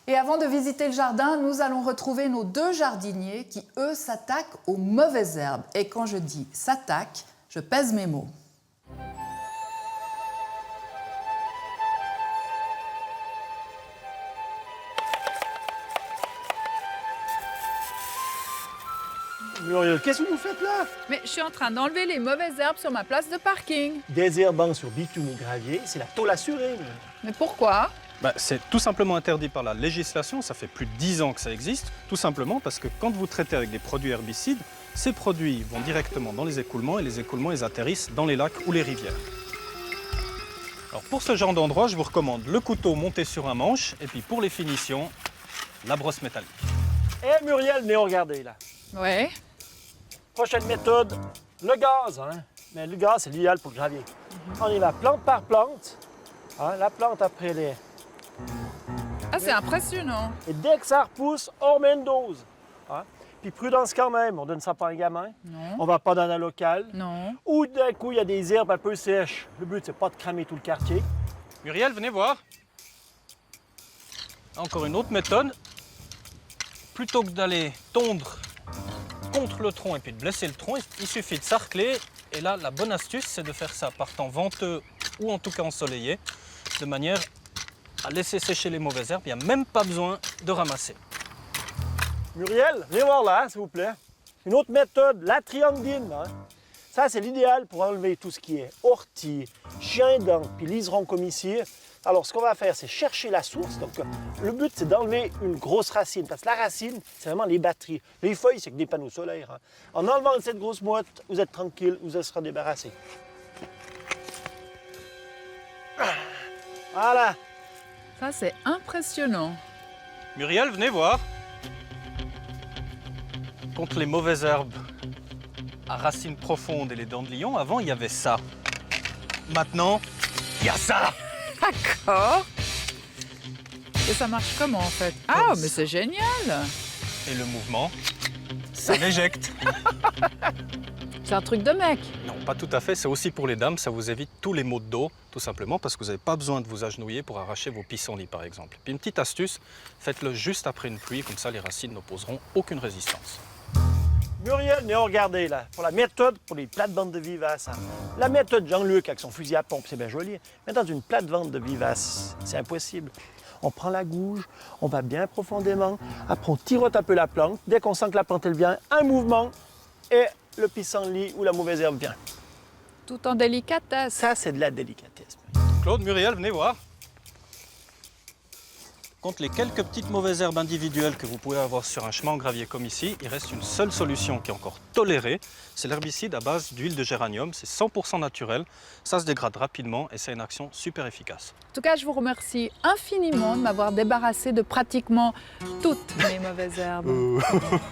Et avant de visiter le jardin, nous allons retrouver nos deux jardiniers qui, eux, s'attaquent aux mauvaises herbes. Et quand je dis s'attaquent, je pèse mes mots. Muriel, qu'est-ce que vous faites là? Mais je suis en train d'enlever les mauvaises herbes sur ma place de parking. Désherbant sur bitume ou gravier, c'est la tôle assurée. Mais pourquoi? C'est tout simplement interdit par la législation, ça fait plus de 10 ans que ça existe, tout simplement parce que quand vous traitez avec des produits herbicides, ces produits vont directement dans les écoulements et les écoulements ils atterrissent dans les lacs ou les rivières. Alors pour ce genre d'endroit, je vous recommande le couteau monté sur un manche et puis pour les finitions, la brosse métallique. Eh Muriel, venez regarder là. Ouais. Prochaine méthode, le gaz. Mais le gaz, c'est l'idéal pour le gravier. On y va plante par plante. La plante après les... Ah, c'est impressionnant. Et dès que ça repousse, on met une dose. Puis prudence quand même, on donne ça pas à un gamin. Non. On va pas dans la locale. Non. Ou d'un coup, il y a des herbes un peu sèches. Le but, c'est pas de cramer tout le quartier. Muriel, venez voir. Encore une autre méthode. Plutôt que d'aller tondre contre le tronc et puis de blesser le tronc, il suffit de sarcler. Et là, la bonne astuce, c'est de faire ça par temps venteux ou en tout cas ensoleillé, de manière à laisser sécher les mauvaises herbes. Il n'y a même pas besoin de ramasser. Muriel, venez voir là, s'il vous plaît. Une autre méthode, la triandine. Ça, c'est l'idéal pour enlever tout ce qui est ortie, chien dent, puis liseron comme ici. Alors, ce qu'on va faire, c'est chercher la source. Donc, le but, c'est d'enlever une grosse racine. Parce que la racine, c'est vraiment les batteries. Les feuilles, c'est que des panneaux solaires. En enlevant cette grosse mouette, vous êtes tranquille, vous en serez débarrassé. Voilà. Ça, c'est impressionnant. Muriel, venez voir. Contre les mauvaises herbes à racines profondes et les dents de lion, avant, il y avait ça. Maintenant, il y a ça. D'accord. Et ça marche comment, en fait? Ah, mais c'est génial. Et le mouvement, ça l'éjecte. C'est un truc de mec. Non, pas tout à fait. C'est aussi pour les dames. Ça vous évite tous les maux de dos, tout simplement parce que vous n'avez pas besoin de vous agenouiller pour arracher vos pissenlits, par exemple. Puis une petite astuce, faites-le juste après une pluie. Comme ça, les racines n'opposeront aucune résistance. Muriel, venez regarder là, pour la méthode pour les plates-bandes de vivaces. La méthode Jean-Luc avec son fusil à pompe, c'est bien joli. Mais dans une plate-bande de vivaces, c'est impossible. On prend la gouge, on va bien profondément, après on tirote un peu la plante. Dès qu'on sent que la plante elle vient, un mouvement et le pissenlit ou la mauvaise herbe vient. Tout en délicatesse. Ça, c'est de la délicatesse. Claude, Muriel, venez voir. Contre les quelques petites mauvaises herbes individuelles que vous pouvez avoir sur un chemin en gravier comme ici, il reste une seule solution qui est encore tolérée. C'est l'herbicide à base d'huile de géranium. C'est 100% naturel. Ça se dégrade rapidement et ça a une action super efficace. En tout cas, je vous remercie infiniment de m'avoir débarrassé de pratiquement toutes mes mauvaises herbes.